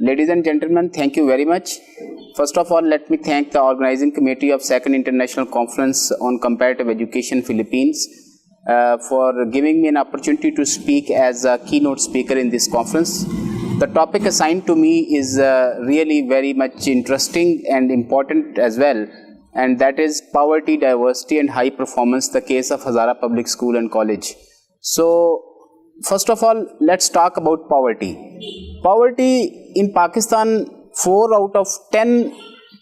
Ladies and gentlemen, thank you very much. First of all, let me thank the organizing committee of Second International Conference on Comparative Education Philippines for giving me an opportunity to speak as a keynote speaker in this conference. The topic assigned to me is really very much interesting and important as well, and that is poverty, diversity and high performance, the case of Hazara Public School and College. So, first of all, let's talk about poverty. Poverty in Pakistan, 4 out of 10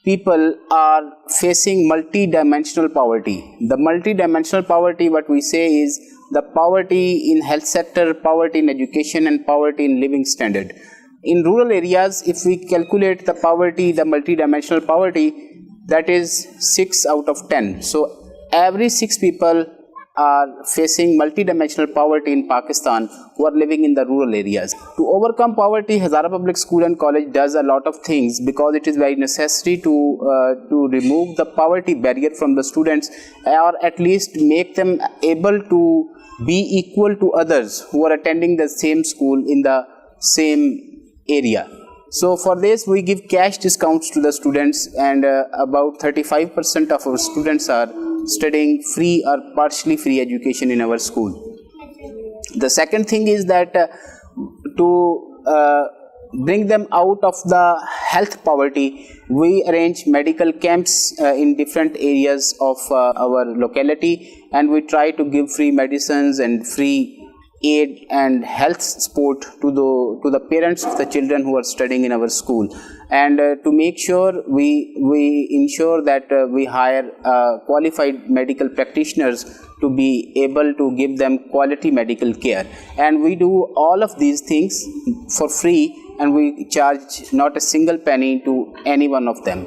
people are facing multi-dimensional poverty. The multi-dimensional poverty, what we say is the poverty in health sector, poverty in education and poverty in living standard. In rural areas, if we calculate the poverty, the multi-dimensional poverty, that is 6 out of 10. So, every 6 people are facing multi-dimensional poverty in Pakistan who are living in the rural areas. To overcome poverty, Hazara Public School and College does a lot of things because it is very necessary to remove the poverty barrier from the students, or at least make them able to be equal to others who are attending the same school in the same area. So for this we give cash discounts to the students, and about 35% of our students are studying free or partially free education in our school. The second thing is that to bring them out of the health poverty, we arrange medical camps in different areas of our locality, and we try to give free medicines and free aid and health support to the parents of the children who are studying in our school. And to make sure we ensure that we hire qualified medical practitioners to be able to give them quality medical care. And we do all of these things for free, and we charge not a single penny to any one of them.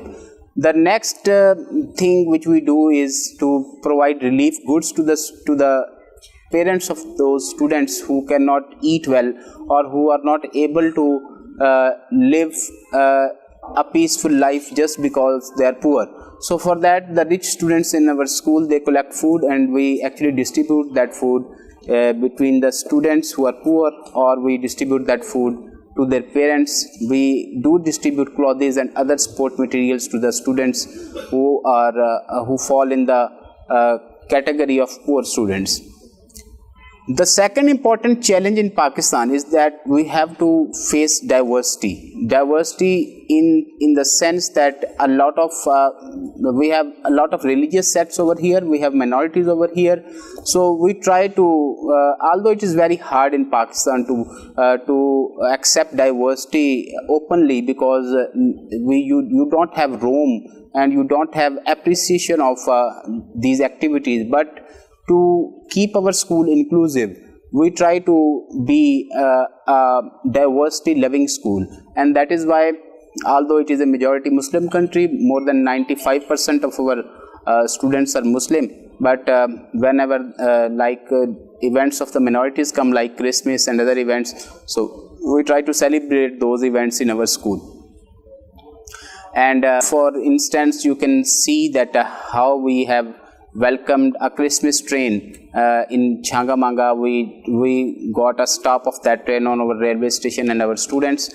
The next thing which we do is to provide relief goods to the parents of those students who cannot eat well or who are not able to live a peaceful life just because they are poor. So for that, the rich students in our school, they collect food, and we actually distribute that food between the students who are poor, or we distribute that food to their parents. We do distribute clothes and other sport materials to the students who fall in the category of poor students. The second important challenge in Pakistan is that we have to face diversity. Diversity in the sense that we have a lot of religious sects over here, we have minorities over here. So we try to, although it is very hard in Pakistan to accept diversity openly, because you don't have Rome and you don't have appreciation of these activities, but to keep our school inclusive, we try to be a diversity loving school. And that is why, although it is a majority Muslim country, more than 95% of our students are Muslim, but whenever events of the minorities come, like Christmas and other events, so we try to celebrate those events in our school. And for instance, you can see that how we have welcomed a Christmas train in Changamanga. We got a stop of that train on our railway station, and our students,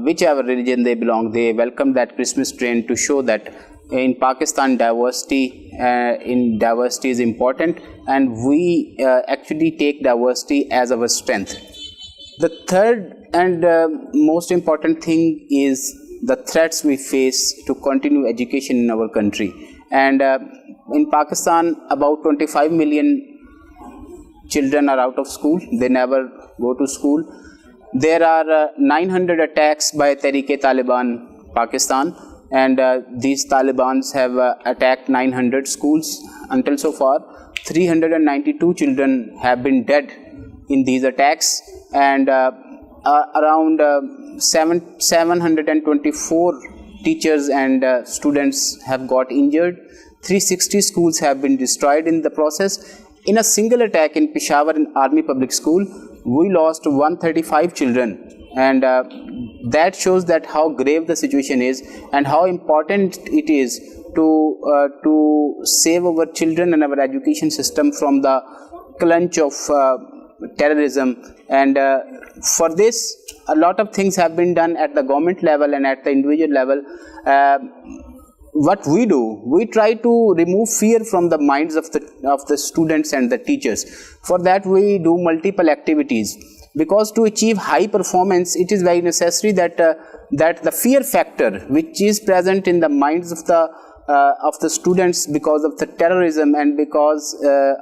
whichever religion they belong, they welcomed that Christmas train to show that in Pakistan diversity is important, and we actually take diversity as our strength. The third and most important thing is the threats we face to continue education in our country. And in Pakistan, about 25 million children are out of school. They never go to school. There are 900 attacks by Tehreek-e-Taliban Pakistan, and these Talibans have attacked 900 schools. Until so far, 392 children have been dead in these attacks, and around 724 teachers and students have got injured. 360 schools have been destroyed in the process. In a single attack in Peshawar in Army Public School, we lost 135 children, and that shows that how grave the situation is and how important it is to save our children and our education system from the clutch of terrorism. And for this, a lot of things have been done at the government level and at the individual level. What we do, we try to remove fear from the minds of the students and the teachers. For that, we do multiple activities, because to achieve high performance, it is very necessary that the fear factor which is present in the minds of the students because of the terrorism and because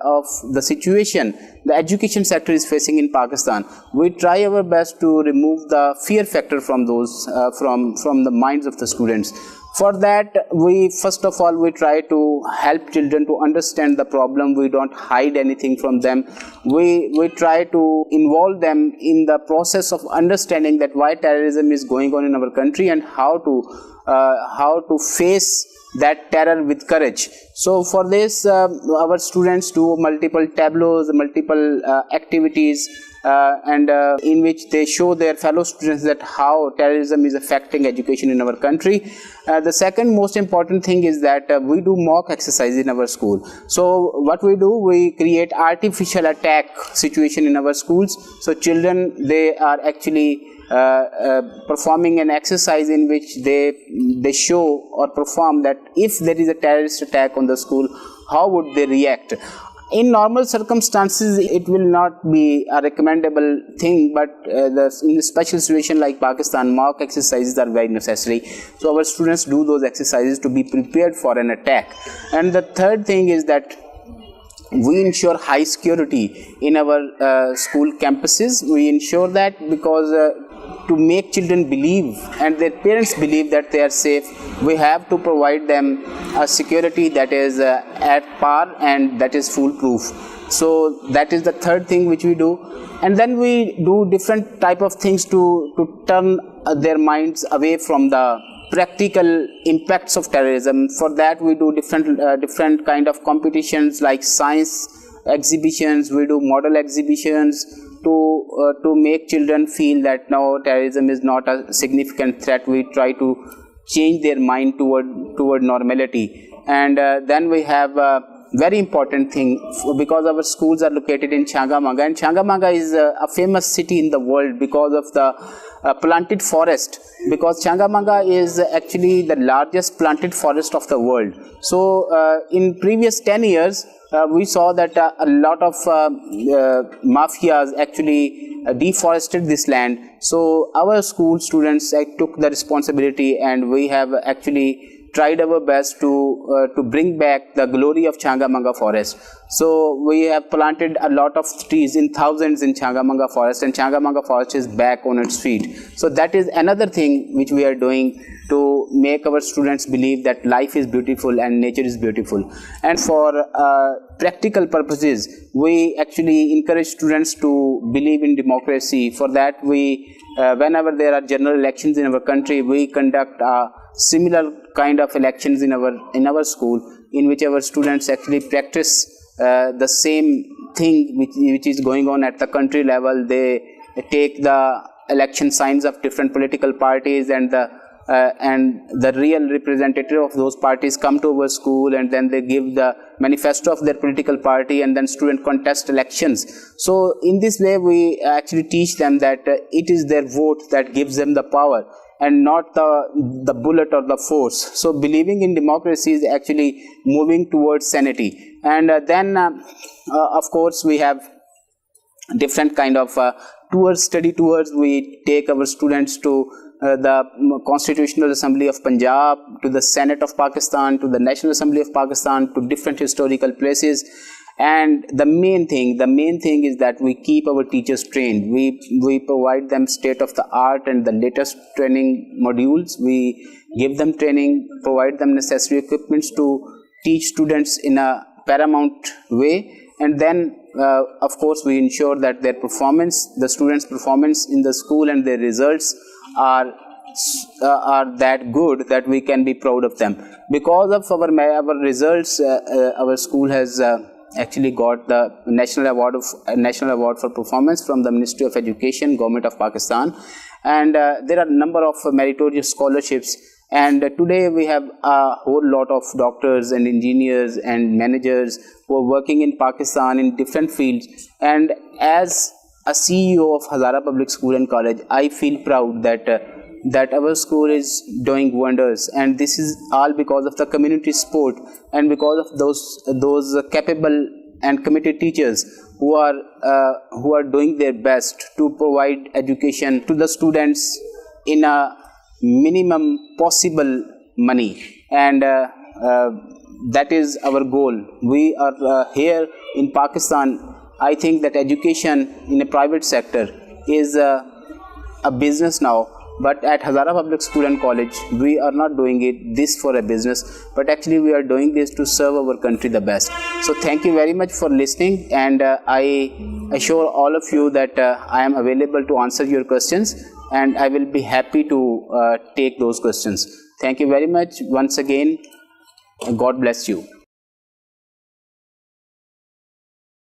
of the situation the education sector is facing in Pakistan, we try our best to remove the fear factor from those from the minds of the students. For that, we first of all we try to help children to understand the problem. We don't hide anything from them. We try to involve them in the process of understanding that why terrorism is going on in our country and how to face that terror with courage. So for this, our students do multiple tableaus, multiple activities, and in which they show their fellow students that how terrorism is affecting education in our country. The second most important thing is that we do mock exercise in our school. So what we do, we create artificial attack situation in our schools. So children, they are actually performing an exercise in which they show or perform that if there is a terrorist attack on the school, how would they react. In normal circumstances, it will not be a recommendable thing, but in a special situation like Pakistan, mock exercises are very necessary. So our students do those exercises to be prepared for an attack. And the third thing is that we ensure high security in our school campuses. We ensure that because to make children believe and their parents believe that they are safe, we have to provide them a security that is at par and that is foolproof. So that is the third thing which we do. And then we do different type of things to turn their minds away from the practical impacts of terrorism. For that, we do different kind of competitions like science exhibitions. We do model exhibitions to make children feel that no, terrorism is not a significant threat. We try to change their mind toward normality. And then we have a very important thing, because our schools are located in Changamanga, and Changamanga is a famous city in the world because of the planted forest, because Changamanga is actually the largest planted forest of the world. So in previous 10 years, we saw that a lot of mafias actually deforested this land. So our school students took the responsibility, and we have actually tried our best to bring back the glory of Changamanga forest. So we have planted a lot of trees in thousands in Changamanga forest, and Changamanga forest is back on its feet. So that is another thing which we are doing to make our students believe that life is beautiful and nature is beautiful. And for practical purposes, we actually encourage students to believe in democracy. For that, we whenever there are general elections in our country, we conduct similar kind of elections in our school, in which our students actually practice the same thing which is going on at the country level. They take the election signs of different political parties, and the real representative of those parties come to our school, and then they give the manifesto of their political party, and then student contest elections. So in this way, we actually teach them that it is their vote that gives them the power, and not the bullet or the force. So believing in democracy is actually moving towards sanity. And then of course we have different kind of tours, study tours. We take our students to the Constitutional Assembly of Punjab, to the Senate of Pakistan, to the National Assembly of Pakistan, to different historical places. And the main thing is that we keep our teachers trained. We provide them state of the art and the latest training modules. We give them training, provide them necessary equipments to teach students in a paramount way. And then of course we ensure that their performance, the students' performance in the school and their results are that good that we can be proud of them. Because of our results, our school has actually got the National Award for Performance from the Ministry of Education, Government of Pakistan. And there are a number of meritorious scholarships. And today we have a whole lot of doctors and engineers and managers who are working in Pakistan in different fields. And as a CEO of Hazara Public School and College, I feel proud that our school is doing wonders, and this is all because of the community support and because of those capable and committed teachers who are doing their best to provide education to the students in a minimum possible money, and that is our goal. We are here in Pakistan. I think that education in a private sector is a business now, but at Hazara Public School and College, we are not doing this for a business, but actually we are doing this to serve our country the best. So thank you very much for listening, and I assure all of you that I am available to answer your questions, and I will be happy to take those questions. Thank you very much once again. God bless you.